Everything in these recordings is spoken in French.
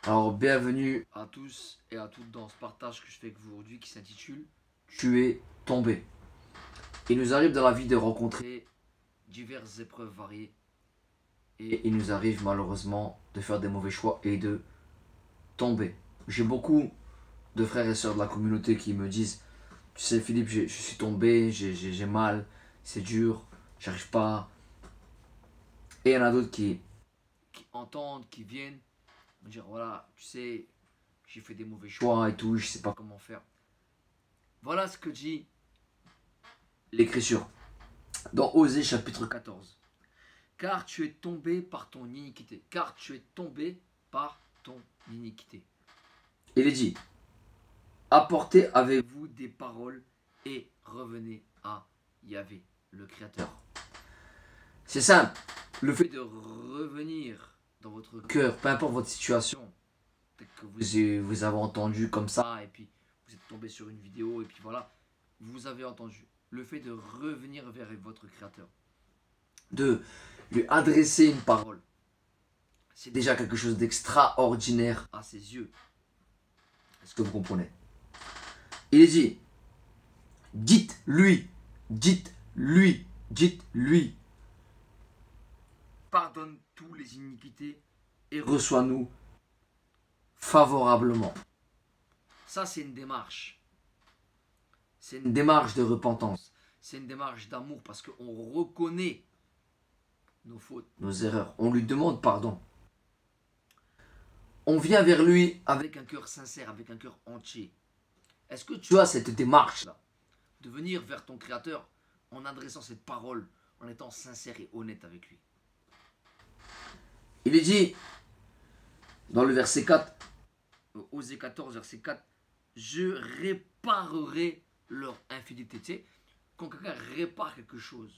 Alors, bienvenue à tous et à toutes dans ce partage que je fais avec vous aujourd'hui qui s'intitule Tu es tombé. Il nous arrive dans la vie de rencontrer diverses épreuves variées et il nous arrive malheureusement de faire des mauvais choix et de tomber. J'ai beaucoup de frères et sœurs de la communauté qui me disent Tu sais, Philippe, je suis tombé, j'ai mal, c'est dur, j'arrive pas. Et il y en a d'autres qui entendent, qui viennent me dire Voilà, tu sais, j'ai fait des mauvais choix et tout, je sais pas comment faire. Voilà ce que dit l'écriture dans Osée chapitre 14. Car tu es tombé par ton iniquité. Car tu es tombé par ton iniquité. Il est dit, apportez avec vous des paroles et revenez à Yahvé, le Créateur. C'est simple. Le fait de revenir dans votre cœur, peu importe votre situation, peut-être que vous avez entendu comme ça, et puis vous êtes tombé sur une vidéo, et puis voilà, vous avez entendu. Le fait de revenir vers votre Créateur, de lui adresser une parole, c'est déjà quelque chose d'extraordinaire à ses yeux. Est-ce que vous comprenez? Il est dit, dites-lui, dites-lui, dites-lui, pardonne tous les iniquités et reçois-nous favorablement. Ça, c'est une démarche. C'est une démarche de repentance. C'est une démarche d'amour parce qu'on reconnaît nos fautes, nos erreurs. On lui demande pardon. On vient vers lui avec un cœur sincère, avec un cœur entier. Est-ce que tu as cette démarche-là de venir vers ton Créateur en adressant cette parole, en étant sincère et honnête avec lui? Il est dit dans le verset 4, Osée 14, verset 4, je réparerai leur infidélité. Tu sais, quand quelqu'un répare quelque chose,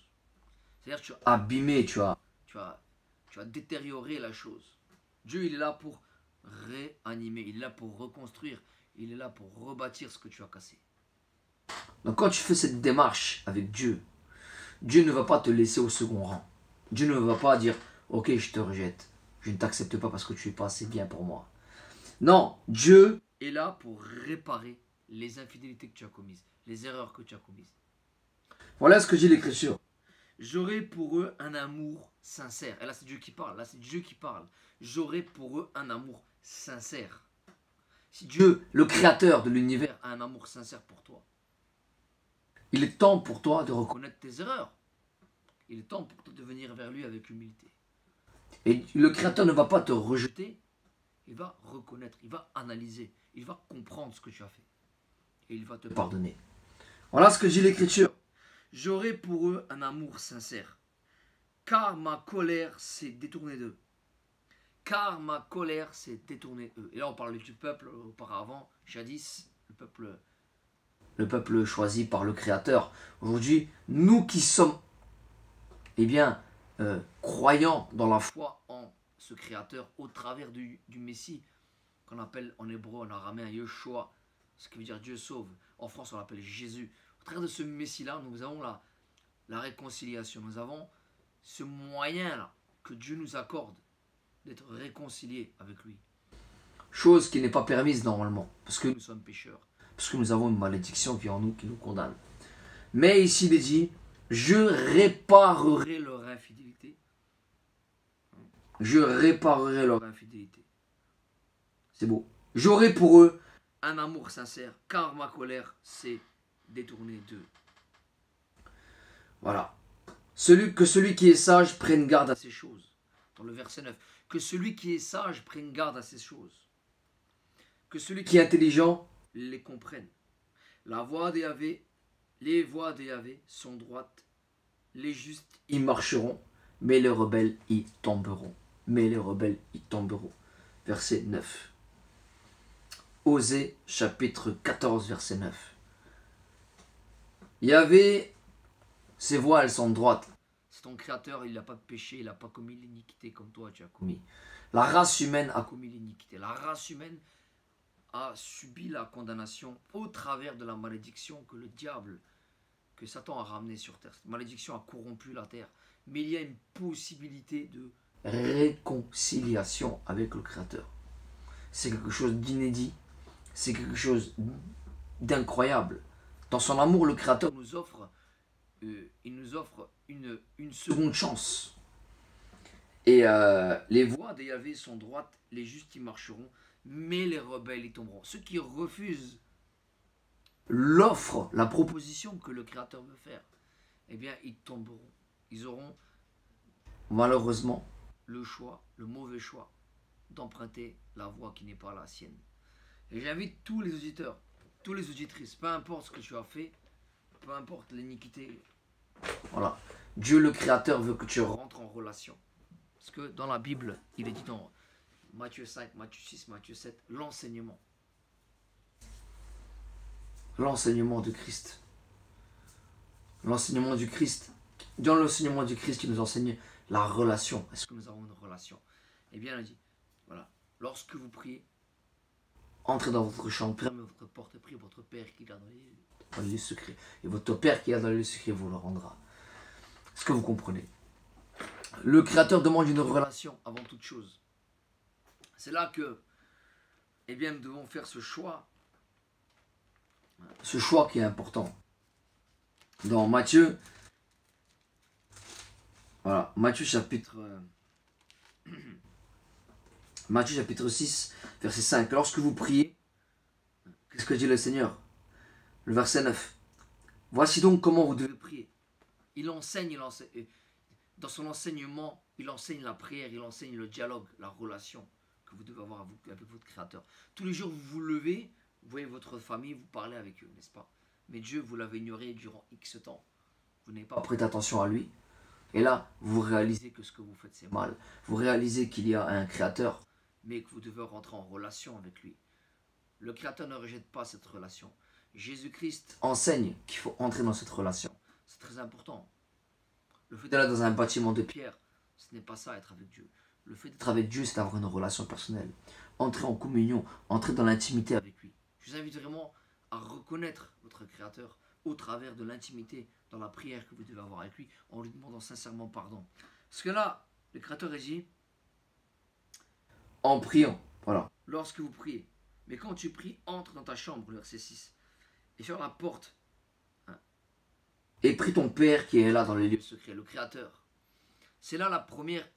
c'est-à-dire que tu as abîmé, tu as détérioré la chose. Dieu, il est là pour réanimer, il est là pour reconstruire, il est là pour rebâtir ce que tu as cassé. Donc quand tu fais cette démarche avec Dieu, Dieu ne va pas te laisser au second rang. Dieu ne va pas dire, ok, je te rejette, je ne t'accepte pas parce que tu es pas assez bien pour moi. Non, Dieu est là pour réparer les infidélités que tu as commises, les erreurs que tu as commises. Voilà ce que dit l'Écriture. J'aurai pour eux un amour sincère. Et là, c'est Dieu qui parle. Là, c'est Dieu qui parle. J'aurai pour eux un amour sincère. Si Dieu, le créateur de l'univers, a un amour sincère pour toi, il est temps pour toi de reconnaître tes erreurs. Il est temps pour toi de venir vers lui avec humilité. Et le créateur ne va pas te rejeter. Il va reconnaître, il va analyser, il va comprendre ce que tu as fait. Et il va te pardonner. Voilà ce que dit l'Écriture. J'aurai pour eux un amour sincère, car ma colère s'est détournée d'eux. Car ma colère s'est détournée d'eux. Et là, on parle du peuple auparavant, jadis, le peuple choisi par le Créateur. Aujourd'hui, nous qui sommes, eh bien, croyants dans la foi en ce Créateur au travers du Messie, qu'on appelle en hébreu, en araméen, Yeshua, ce qui veut dire Dieu sauve. En France, on l'appelle Jésus. Au travers de ce Messie-là, nous avons la réconciliation. Nous avons ce moyen-là que Dieu nous accorde d'être réconciliés avec lui. Chose qui n'est pas permise normalement, parce que nous sommes pécheurs, parce que nous avons une malédiction qui est en nous, qui nous condamne. Mais ici, il est dit, je réparerai leur infidélité. Je réparerai leur infidélité. C'est beau. J'aurai pour eux un amour sincère, car ma colère s'est détournée d'eux. Voilà. Que celui qui est sage prenne garde à ces choses. Dans le verset 9. Que celui qui est sage prenne garde à ces choses. Que celui qui est intelligent les comprenne. La voie de Yahvé, les voies de Yahvé sont droites. Les justes y marcheront, mais les rebelles y tomberont. Mais les rebelles y tomberont. Verset 9. Osée chapitre 14 verset 9. Yahvé, ses voies elles sont droites. C'est ton créateur, il n'a pas de péché, il n'a pas commis l'iniquité comme toi tu as commis. La race humaine a commis l'iniquité. La race humaine a subi la condamnation au travers de la malédiction que le diable, que Satan a ramené sur terre. Cette malédiction a corrompu la terre. Mais il y a une possibilité de réconciliation avec le Créateur. c'est quelque chose d'inédit, c'est quelque chose d'incroyable. Dans son amour, le Créateur il nous offre une seconde chance. Et les voies de Yahvé sont droites, les justes y marcheront, mais les rebelles y tomberont. Ceux qui refusent l'offre, la proposition que le Créateur veut faire, eh bien, ils tomberont. Ils auront malheureusement le choix, le mauvais choix, d'emprunter la voie qui n'est pas la sienne. Et j'invite tous les auditeurs, tous les auditrices, peu importe ce que tu as fait, peu importe l'iniquité, voilà. Dieu le Créateur veut que tu rentres en relation. Parce que dans la Bible, il est dit dans Matthieu 5, Matthieu 6, Matthieu 7, l'enseignement. L'enseignement de Christ. L'enseignement du Christ. Dans l'enseignement du Christ, il nous enseigne la relation. Est-ce que nous avons une relation? Eh bien, il dit, voilà, lorsque vous priez, entrez dans votre chambre, fermez votre porte et priez votre Père qui est dans les lieux secrets. Et votre Père qui est dans les lieux secrets vous le rendra. Est-ce que vous comprenez? Le Créateur demande une relation avant toute chose. C'est là que, eh bien, nous devons faire ce choix qui est important. Dans Matthieu, voilà, Matthieu chapitre 6, verset 5. Lorsque vous priez, qu'est-ce que dit le Seigneur? Le verset 9. Voici donc comment vous devez prier. Il enseigne, dans son enseignement, il enseigne la prière, il enseigne le dialogue, la relation que vous devez avoir avec votre Créateur. Tous les jours, vous vous levez, vous voyez votre famille, vous parlez avec eux, n'est-ce pas? Mais Dieu, vous l'avez ignoré durant X temps. Vous n'avez pas prêté attention à lui. Et là, vous réalisez que ce que vous faites, c'est mal. Vous réalisez qu'il y a un Créateur, mais que vous devez rentrer en relation avec lui. Le Créateur ne rejette pas cette relation. Jésus-Christ enseigne qu'il faut entrer dans cette relation. C'est très important. Le fait d'aller dans un bâtiment de pierre, ce n'est pas ça, être avec Dieu. Le fait d'être avec Dieu, c'est d'avoir une relation personnelle. Entrer en communion, entrer dans l'intimité avec lui. Je vous invite vraiment à reconnaître votre Créateur au travers de l'intimité, dans la prière que vous devez avoir avec lui, en lui demandant sincèrement pardon. Parce que là, le Créateur a dit, en priant, voilà, lorsque vous priez. Mais quand tu pries, entre dans ta chambre, le verset 6, et ferme la porte. Et prie ton Père qui est là dans les lieux secrets, le Créateur. C'est là la première,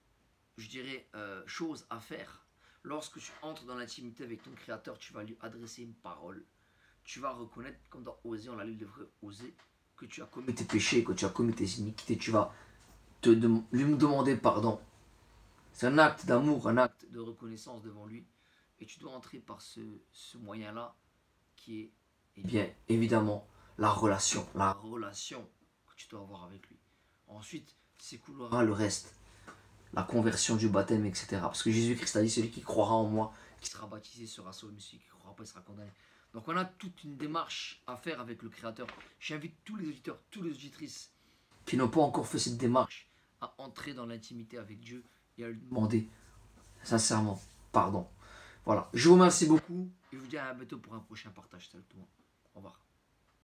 je dirais, chose à faire. Lorsque tu entres dans l'intimité avec ton Créateur, tu vas lui adresser une parole. Tu vas reconnaître, comme dans Osée, on l'a lu, il devrait oser, que tu as commis tes péchés, que tu as commis tes iniquités. Tu vas lui demander pardon. C'est un acte d'amour, un acte de reconnaissance devant lui. Et tu dois entrer par ce moyen-là qui est, eh bien, évidemment, la relation que tu dois avoir avec lui. Ensuite, s'écoulera le reste, la conversion du baptême, etc. Parce que Jésus-Christ a dit, celui qui croira en moi, qui sera baptisé sera sauvé, mais celui qui ne croira pas, il sera condamné. Donc on a toute une démarche à faire avec le Créateur. J'invite tous les auditeurs, toutes les auditrices qui n'ont pas encore fait cette démarche à entrer dans l'intimité avec Dieu et à lui demander sincèrement pardon. Voilà, je vous remercie beaucoup et je vous dis à bientôt pour un prochain partage. Salut tout le monde. Au revoir.